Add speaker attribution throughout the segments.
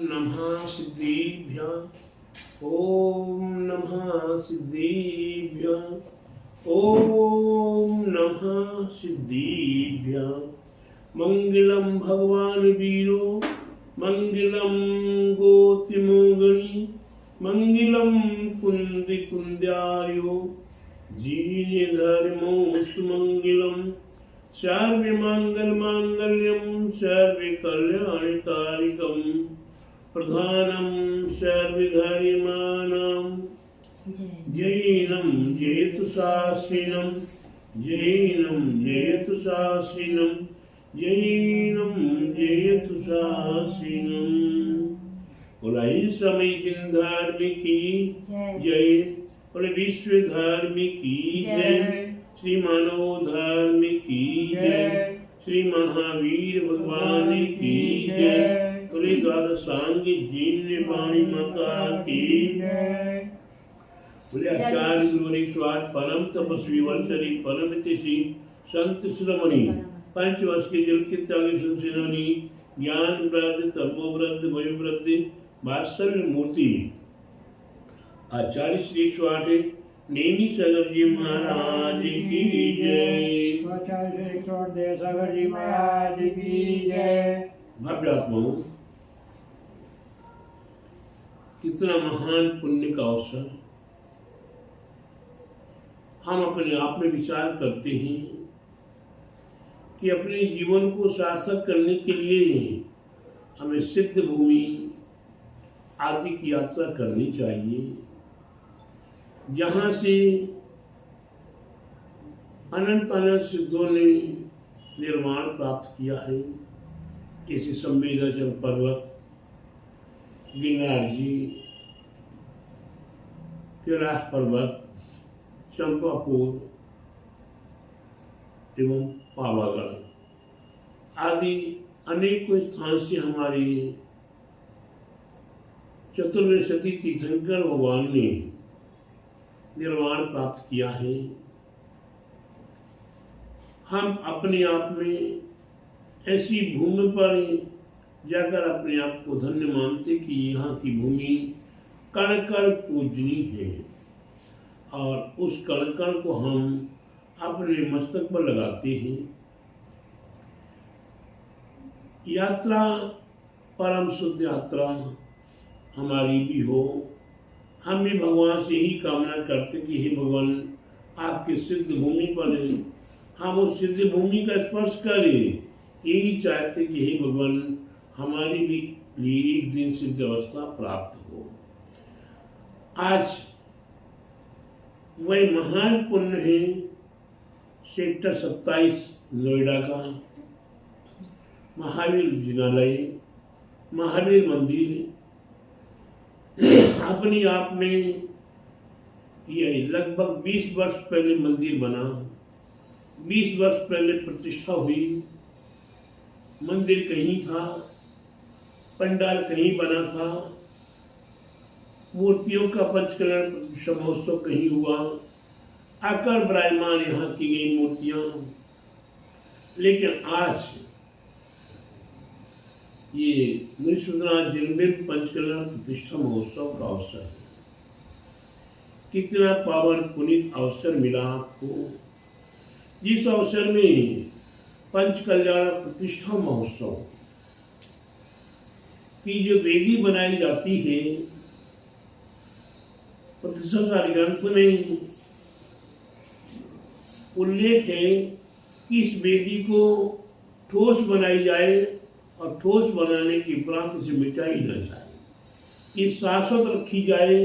Speaker 1: नमः सिद्धेभ्यः। ओम नमः सिद्धेभ्यः। ओम नमः सिद्धेभ्यः। मंगलम भगवान वीरो मंगलम गोतिमोगणी मंगलम कुंद कुंद्यार्यो जीने धर्मोस्तु मंगलम सर्वे मंगल मांगल्यम सर्वे कल्याणकारिकम प्रधानम सर्वे धर्माणाम जैनम जयतु शास्त्रिनम जैनम जयतु शास्त्रिनम जैनम जयतु शास्त्रिनम। बोले समय जिन धर्म की जय। बोले विश्व धर्म की जय। श्री मानव धर्म की जय। श्री महावीर भगवान की जय। बोले द्वादशांग जीन वाणी माता की जय। बोले आचार्य गुरुवरी स्वाद परम तपस्वी वंशरी परम तिशी संत शिरोमणि 5 वर्ष के जल के त्यागी संसेनानी ज्ञान वृद्ध तपोवृद्ध वयोवृद्ध वात्सल्य मूर्ति आचार्य श्री स्वाठे नेमी सागर जी महाराज की जय।
Speaker 2: आचार्य श्री स्वाठे सागर जी महाराज की जय।
Speaker 1: भव्यात्माओं, कितना महान पुण्य का अवसर। हम अपने आप में विचार करते हैं कि अपने जीवन को सार्थक करने के लिए हमें सिद्ध भूमि आदि की यात्रा करनी चाहिए, जहाँ से अनंत अनंत सिद्धों ने निर्माण प्राप्त किया है। जैसे संवेदनशील पर्वत, गिरनार जी, कैलाश पर्वत, चंपापुर एवं पावागढ़ आदि अनेकों स्थान से हमारे चतुर्विंशति तीर्थंकर भगवान ने निर्माण प्राप्त किया है। हम अपने आप में ऐसी भूमि पर जाकर अपने आप को धन्य मानते कि यहाँ की भूमि कण कण पूजनी है, और उस कण कण को हम अपने मस्तक पर लगाते हैं। यात्रा परम शुद्ध यात्रा हमारी भी हो। हम भी भगवान से ही कामना करते कि हे भगवान, आपके सिद्ध भूमि पर हम उस सिद्ध भूमि का स्पर्श करें। यही चाहते कि हे भगवान, हमारी भी लिए एक दिन सिद्ध अवस्था प्राप्त हो। आज वह महान पुण्य है सेक्टर 27 नोएडा का महावीर जिनालय, महावीर मंदिर। अपने आप में यह लगभग 20 वर्ष पहले मंदिर बना, 20 वर्ष पहले प्रतिष्ठा हुई। मंदिर कहीं था, पंडाल कहीं बना था, मूर्तियों का पंचकल्याण प्रतिष्ठा महोत्सव कहीं हुआ, आकर विराजमान यहाँ की गई मूर्तियां। लेकिन आज ये मुनिसुंदरनाथ जन्मदिन पंचकल्याण प्रतिष्ठा महोत्सव का अवसर है। कितना पावन पुनीत अवसर मिला आपको, जिस अवसर में पंचकल्याण प्रतिष्ठा महोत्सव की जो वेदी बनाई जाती है, प्रतिष्ठा ग्रंथ में उल्लेख है कि इस वेदी को ठोस बनाई जाए और ठोस बनाने के उपरांत इसे मिटाई न जाए, ये शाश्वत रखी जाए।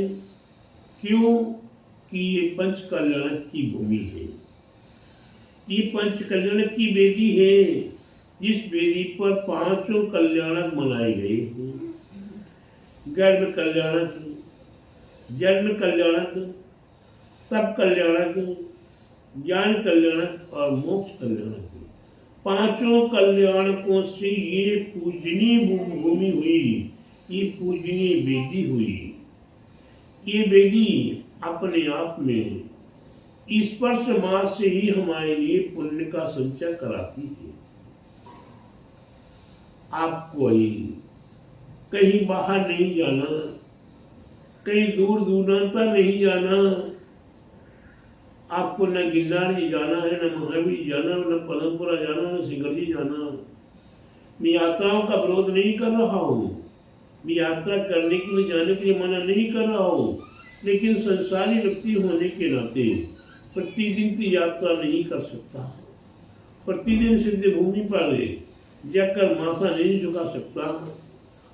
Speaker 1: क्यों? कि ये पंचकल्याणक की भूमि है, ये पंचकल्याणक की वेदी है, जिस वेदी पर 5 कल्याणक मनाए गए हैं। गर्भ कल्याणक, जन्म कल्याणक, तप कल्याणक, ज्ञान कल्याणक और मोक्ष कल्याणक। 5 कल्याणकों से ये पूजनीय भूमि हुई, ये पूजनीय वेदी हुई। ये वेदी अपने आप में स्पर्श मास से ही हमारे लिए पुण्य का संचय कराती है। आपको ही कहीं बाहर नहीं जाना, कहीं दूर दूरांतर नहीं जाना। आपको न गिरनार जी जाना है, न महावीर जाना, न पदमपुरा जाना, न सिंगर जी जाना। मैं यात्राओं का विरोध नहीं कर रहा हूँ, मैं यात्रा करने के लिए, जाने के लिए मना नहीं कर रहा हूँ, लेकिन संसारी व्यक्ति होने के नाते प्रतिदिन की यात्रा नहीं कर सकता। प्रतिदिन सिद्ध भूमि पर जाकर माथा नहीं झुका सकता,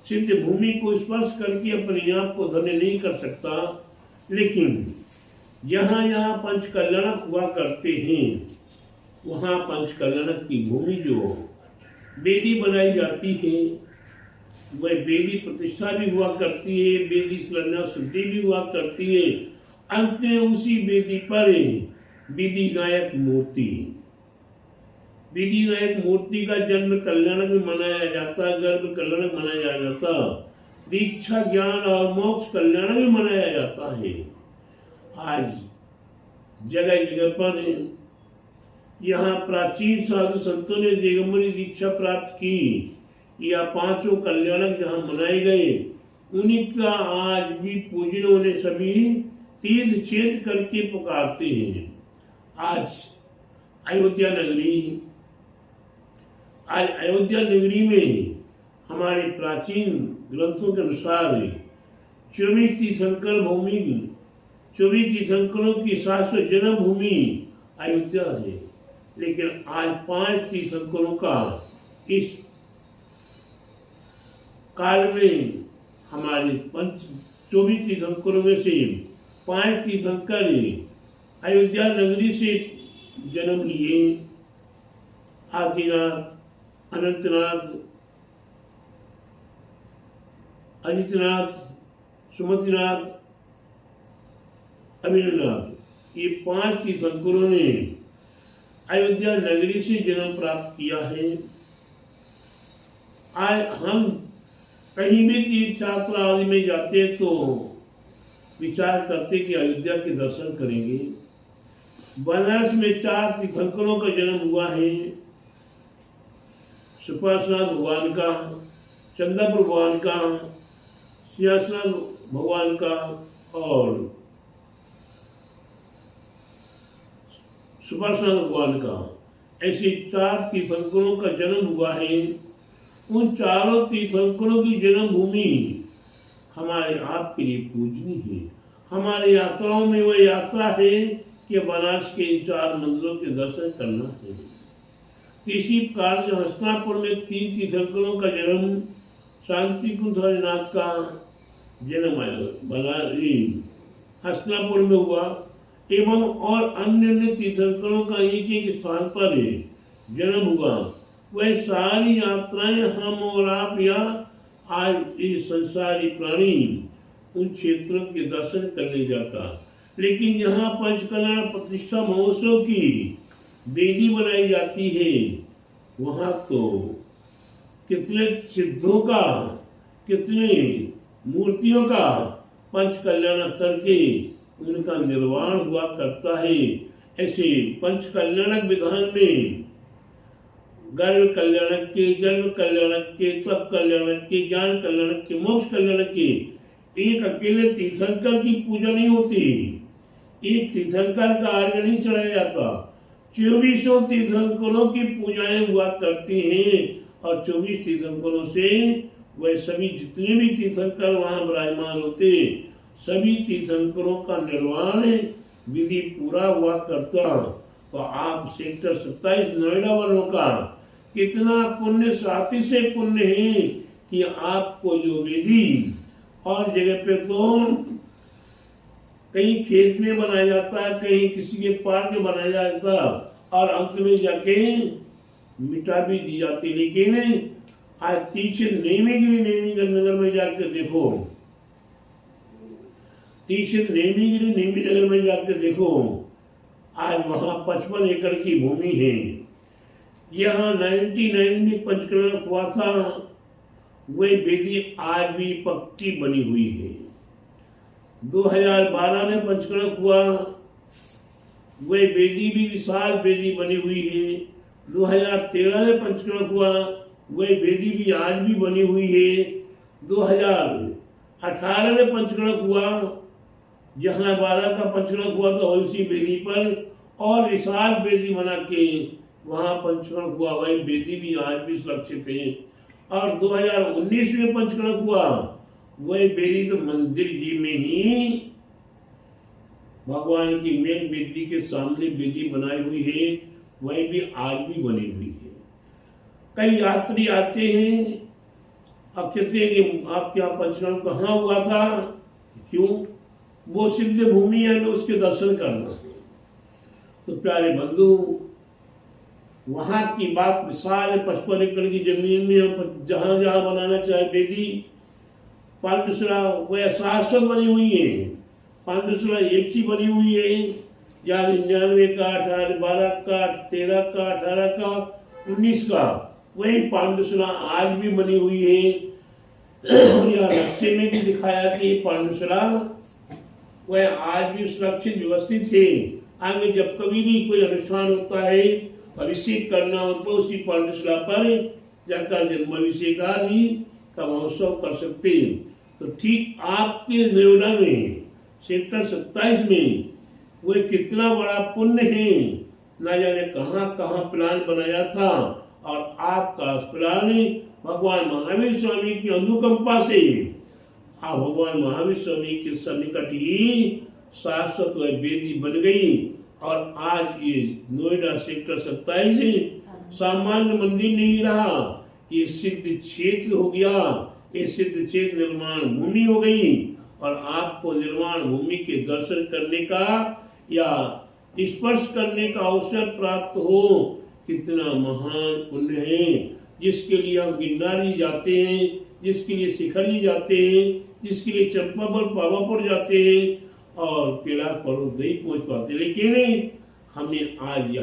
Speaker 1: सिद्ध भूमि को स्पर्श करके अपने आप को धन्य नहीं कर सकता। लेकिन जहाँ यहाँ पंच कल्याणक हुआ करते हैं, वहाँ पंच कल्याणक की भूमि जो वेदी बनाई जाती है, वह वेदी प्रतिष्ठा भी हुआ करती है, वेदी शिलान्यास शुद्धि भी हुआ करती है। अंत में उसी वेदी पर विधि नायक मूर्ति, विधि नायक मूर्ति का जन्म कल्याणक में मनाया जाता, गर्भ कल्याणक मनाया जाता, दीक्षा ज्ञान और मोक्ष कल्याणक में मनाया जाता है। आज जगह जगह पर यहाँ प्राचीन साधु संतों ने दिगंबरी दीक्षा प्राप्त की, या पांचों कल्याणक जहाँ मनाए गए, उन्हीं का आज भी पूजन उन्हें सभी तीर्थ छेद करके पुकारते हैं। आज अयोध्या नगरी में हमारे प्राचीन ग्रंथों के अनुसार 24 तीर्थंकर भूमि, 24 तीर्थंकरों की शाश्वत जन्म भूमि अयोध्या है। लेकिन आज 5 तीर्थंकरों का इस काल में, हमारे 24 तीर्थंकरों में से 5 तीर्थंकर अयोध्या नगरी से जन्म लिए। आदिनाथ, अनंतनाथ, अजितनाथ, सुमतिनाथ, अभिनवनाथ, ये 5 तीर्थंकरों ने अयोध्या नगरी से जन्म प्राप्त किया है। आज हम कहीं भी तीर्थ यात्रा आदि में जाते तो विचार करते कि अयोध्या के दर्शन करेंगे। बनारस में 4 तीर्थंकरों का जन्म हुआ है, सुपार्श्वनाथ भगवान का, चंदापुर भगवान का, सिंहासनाथ भगवान का और सुपार्श्वनाथ भगवान का। ऐसे 4 तीर्थंकरों का जन्म हुआ है। उन चारों तीर्थंकरों की जन्मभूमि हमारे आपके लिए पूजनीय है। हमारे यात्राओं में वह यात्रा है कि बनारस के इन 4 मंदिरों के दर्शन करना है। इसी प्रकार से हस्तिनापुर में 3 तीर्थंकरों का जन्म, शांति कुंज हरिनाथ का जन्म हस्तिनापुर में हुआ, एवं और अन्य तीर्थंकरों का एक एक स्थान पर जन्म हुआ। वह सारी यात्राएं हम और आप या आज इस संसारी प्राणी उन क्षेत्रों के दर्शन करने जाता। लेकिन यहाँ पंचकल्याण प्रतिष्ठा महोत्सव की वेदी बनाई जाती है, वहाँ तो कितने सिद्धों का, कितने मूर्तियों का पंच कल्याण करके उनका निर्वाण हुआ करता है। ऐसे पंच कल्याणक विधान में गर्भ कल्याणक के, जन्म कल्याणक के, तप कल्याणक के, ज्ञान कल्याणक के, मोक्ष कल्याणक के एक अकेले तीर्थंकर की पूजा नहीं होती, एक तीर्थंकर का अर्घ्य नहीं चढ़ाया जाता, 24 तीर्थंकरों की पूजाएं हुआ करती हैं। और 24 तीर्थंकरों से वह सभी जितने भी तीर्थंकर वहां विराजमान होते, सभी तीर्थंकरों का निर्वाण विधि पूरा हुआ करता। तो आप सेक्टर 27 नोएडा वालों का कितना पुण्य, साथी से पुण्य है कि आपको जो विधि और जगह पे तो कहीं खेत में बनाया जाता है, कहीं किसी के पार्क में बनाया जाता और अंत में जाके मिटा भी दी जाती। लेकिन आज तीक्षित नेमीगिरी नेमीगढ़ नगर में जाकर देखो, तीक्षित नेमीगिरी नेमी नगर में जाकर देखो, आज वहां 55 एकड़ की भूमि है। यहाँ 99 में पंचकल्याण हुआ था, वह वेदी आज भी पक्की बनी हुई है। 2012 में पंचकल्याण हुआ, वह वेदी भी विशाल वेदी बनी हुई है। 2013 में पंचकल्याण हुआ, वह वेदी भी आज भी बनी हुई है। 2018 में पंचकड़क हुआ, जहाँ 12 का पंचकड़क हुआ था उसी वेदी पर, और विशाल वेदी बना के वहाँ पंचकड़क हुआ। वही वेदी भी आज भी सुरक्षित है। और 2019 में पंचकड़क हुआ, वही वेदी तो मंदिर जी में ही भगवान की मेन वेदी के सामने वेदी बनाई हुई है, वही भी आज भी बनी हुई है। कई यात्री आते हैं, अब कहते हैं कि आपके यहाँ पंचकड़क कहाँ हुआ था, क्यों? वो सिद्ध भूमि है, उसके दर्शन करना है। तो प्यारे बंधु, वहां की बात विशाल है। 55 एकड़ की जमीन में हम जहां जहां बनाना चाहे वेदी, पांडुशिला वह शाश्वत बनी हुई है। पांडुशिला एक ही बनी हुई है, जहाँ 99 का, 18, 12 का, 13 का, 18 का, 19 का, वही पांडुशिला आज भी बनी हुई है। यहाँ नक्शे में भी दिखाया कि पांडुशिला वह आज भी सुरक्षित व्यवस्थित है। आगे जब कभी भी कोई अनुष्ठान होता है, अभिषेक करना हो, तो उसी पांडुशिला पर जाकर जन्माभिषेक आदि का महोत्सव कर सकते हैं। तो ठीक आपके नोएडा में सेक्टर 27 में वह कितना बड़ा पुण्य है, ना जाने कहाँ कहाँ प्लान बनाया था, और आपका प्लान भगवान महावीर स्वामी की अनुकंपा से आप भगवान महावीर स्वामी के सन्निकट ही शाश्वत वेदी बन गई। और आज ये नोएडा सेक्टर 27 सामान्य मंदिर नहीं रहा, ये सिद्ध क्षेत्र हो गया। ये सिद्ध क्षेत्र निर्माण भूमि हो गई, और आपको निर्माण भूमि के दर्शन करने का या स्पर्श करने का अवसर प्राप्त हो, कितना महान पुण्य है। जिसके लिए हम गिरनारी जाते हैं, जिसके लिए शिखरी जाते हैं, जिसके लिए चंपापुर पावापुर जाते हैं, और कैलाश पर्वत नहीं पहुंच पाते, लेकिन हमें आज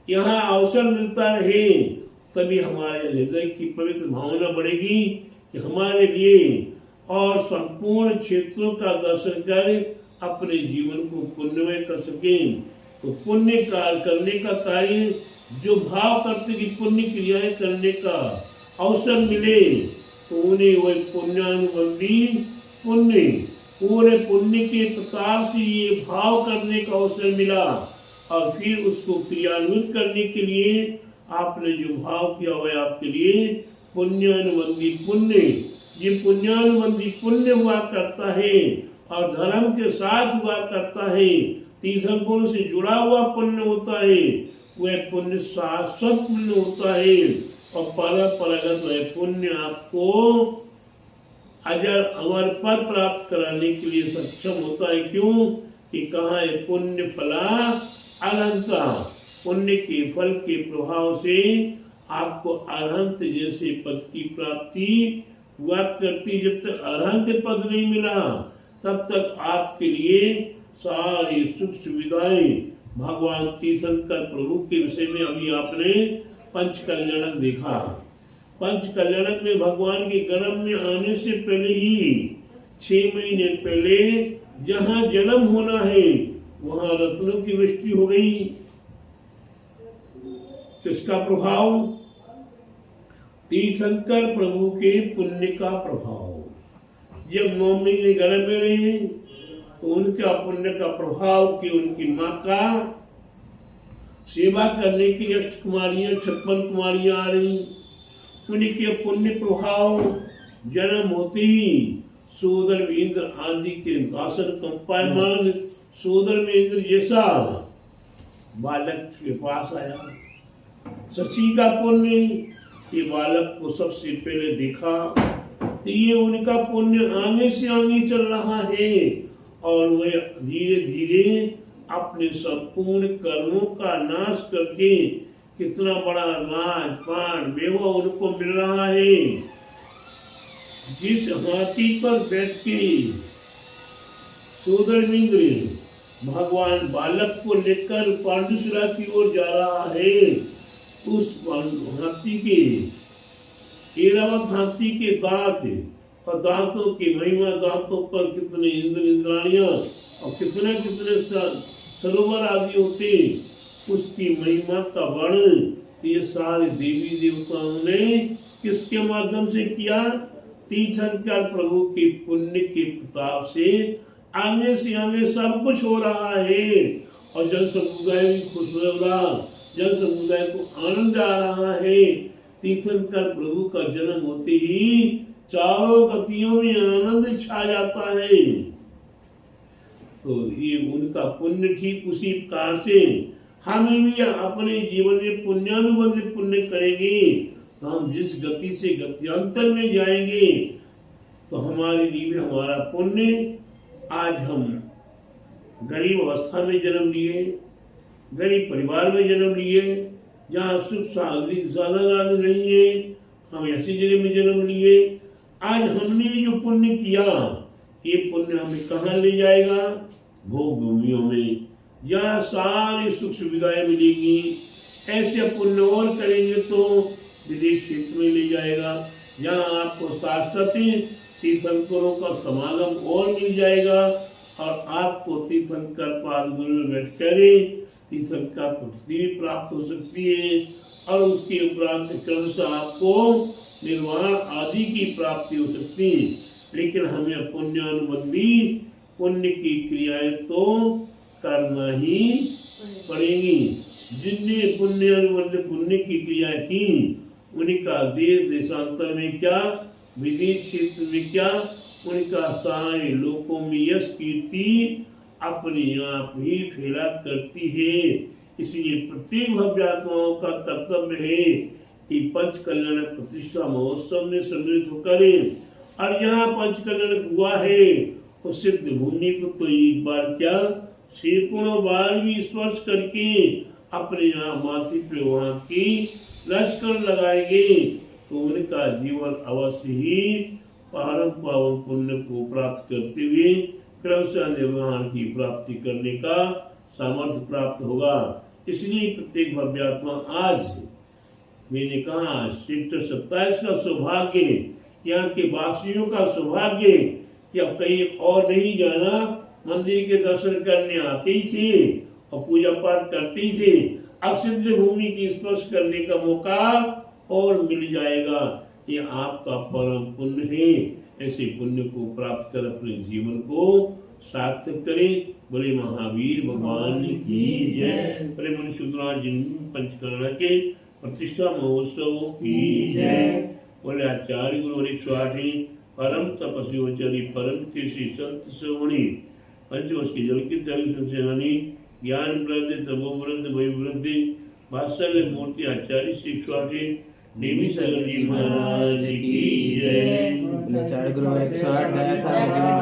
Speaker 1: यहाँ अवसर मिलता रहे, तभी हमारे हृदय की पवित्र भावना बढ़ेगी कि हमारे लिए और संपूर्ण क्षेत्रों का दर्शन कर अपने जीवन को पुण्यमय कर सकें। तो पुण्य कार्य करने का कार्य जो भाव करते कि पुण्य क्रियाएं करने का अवसर मिले, तो उन्हें वही पुण्यानुबंधी पुण्य, पूरे पुण्य के प्रकार से ये भाव करने का अवसर मिला, और फिर उसको क्रियान्वित करने के लिए आपने जो भाव किया वह आपके लिए पुण्यानुबंधी पुण्य। ये पुण्यानुबंधी पुण्य हुआ करता है, और धर्म के साथ हुआ करता है, तीर्थंकरों से जुड़ा हुआ पुण्य होता है। वह पुण्य शाश्वत पुण्य होता है, और परगत वह पुण्य आपको अजर अमर पद प्राप्त कराने के लिए सक्षम होता है। क्यों? कि कहाँ है पुण्य फला अनंता, पुण्य के फल के प्रभाव से आपको अरहंत जैसे पद की प्राप्ति हुआ करती। जब तक अरहंत पद नहीं मिला, तब तक आपके लिए सारी सुख सुविधाएं भगवान तीर्थंकर प्रभु के विषय में अभी आपने पंच कल्याणक देखा। पंच कल्याणक में भगवान के गर्भ में आने से पहले ही 6 महीने पहले जहाँ जन्म होना है वहाँ रत्नों की वृष्टि हो गई। किसका प्रभाव? तीर्थंकर प्रभु के पुण्य का प्रभाव। जब 9 महीने गर्भ में रहे तो उनका पुण्य का प्रभाव कि उनकी माँ का सेवा करने के लिए 8 कुमारियां 56 कुमारियां आ रही। उनके पुण्य प्रभाव जन्म होते ही सोदर इंद्र आदि के आसन कंपायमान सोदर में इंद्र जैसा बालक के पास आया। शची का पुण्य के बालक को सबसे पहले देखा, तो ये उनका पुण्य आगे से आगे चल रहा है, और वह धीरे धीरे अपने संपूर्ण कर्मों का नाश करके कितना बड़ा राज पान वैभव उनको मिल रहा है। जिस हाथी पर बैठ के सोदरमिंद्र भगवान बालक को लेकर पांडुशिला की ओर जा रहा है, उस हाथी के ऐरावत हाथी के दांत और दांतों की महिमा, दांतों पर कितने इंद्र इंद्राणियां और कितने कितने सरोवर आदि होते, उसकी महिमा का वर्णन ये सारे देवी देवताओं ने किसके माध्यम से किया? तीर्थंकर प्रभु के पुण्य के प्रताप से आगे सब कुछ हो रहा है और जन समुदाय भी खुश हो रहा, जन समुदाय को आनंद आ रहा है। तीर्थंकर प्रभु का जन्म होते ही चारों गतियों में आनंद छा जाता है। तो ये उनका पुण्य ठीक उसी प्रकार से हमें भी अपने जीवन में पुण्यानुबंध पुण्य करेंगे तो हम जिस गति से गत्यांतर में जाएंगे तो हमारे लिए हमारा पुण्य। आज हम गरीब अवस्था में जन्म लिए, गरीब परिवार में जन्म लिए, जहाँ सुख साधन नहीं है, हम ऐसी जगह में जन्म लिए। आज हमने जो पुण्य किया ये पुण्य हमें कहाँ ले जाएगा? भोग भूमियों में, जहाँ सारी सुख सुविधाएं मिलेगी। ऐसे पुण्य और करेंगे तो विदेश क्षेत्र में ले जाएगा, जहाँ आपको शाश्वती तीर्थंकरों का समागम और मिल जाएगा और आपको तीर्थंकर पादुगुल में बैठ कर तीर्थंकर पृथ्वी प्राप्त हो सकती है और उसके उपरांत क्रम से आपको निर्वाण आदि की प्राप्ति हो सकती है। लेकिन हमें पुण्यानुबंधी पुण्य की क्रियाएं तो करना ही पड़ेगी। जिनने पुण्य की क्रिया की उनका देश देशांतर में क्या, विदेश क्षेत्र में क्या, उनका सारे लोकों में यश कीर्ति अपने आप ही फैला करती है। इसलिए प्रत्येक भव्यात्माओं का कर्तव्य है कि पंच कल्याण प्रतिष्ठा महोत्सव में सम्मिलित होकर और यहाँ पंच कल्याण हुआ है उस सिद्ध भूमि को तो एक बार क्या सैकड़ों बार भी स्पर्श करके अपने यहाँ माथे पे वहाँ की लश्कर लगाएंगे तो उनका जीवन अवश्य ही परम पावन पुण्य को प्राप्त करते हुए क्रमशः निर्वाण की प्राप्ति करने का सामर्थ्य प्राप्त होगा। इसलिए प्रत्येक भव्यात्मा आज मैंने कहा सेक्टर 27 का सौभाग्य, यहाँ के वासियों का सौभाग्य कि अब कहीं और नहीं जाना, मंदिर के दर्शन करने आते ही थे और पूजा पाठ करते ही थे। अब सिद्ध भूमि की स्पर्श करने का मौका और मिल जाएगा। ये आपका परम पुण्य है। ऐसे पुण्य को प्राप्त कर अपने जीवन को सार्थक करें। बोले महावीर भगवान की जय। बोले मनुष्य जिन पंचकर्णा के प्रतिष्ठा महोत्सव की जय। बोले आचार्य गुरु 108 परम तपस्वी परम कृषि संत श्रवणी पंचवर्ष के जल की सेनानी ज्ञान वृद्धि तपोवृद्धि वैवृद्धि वात्सल्य मूर्ति आचार्य श्री 108 देवी सागर जी महाराज की जय।
Speaker 3: आचार्य गुरु 108 दया सागर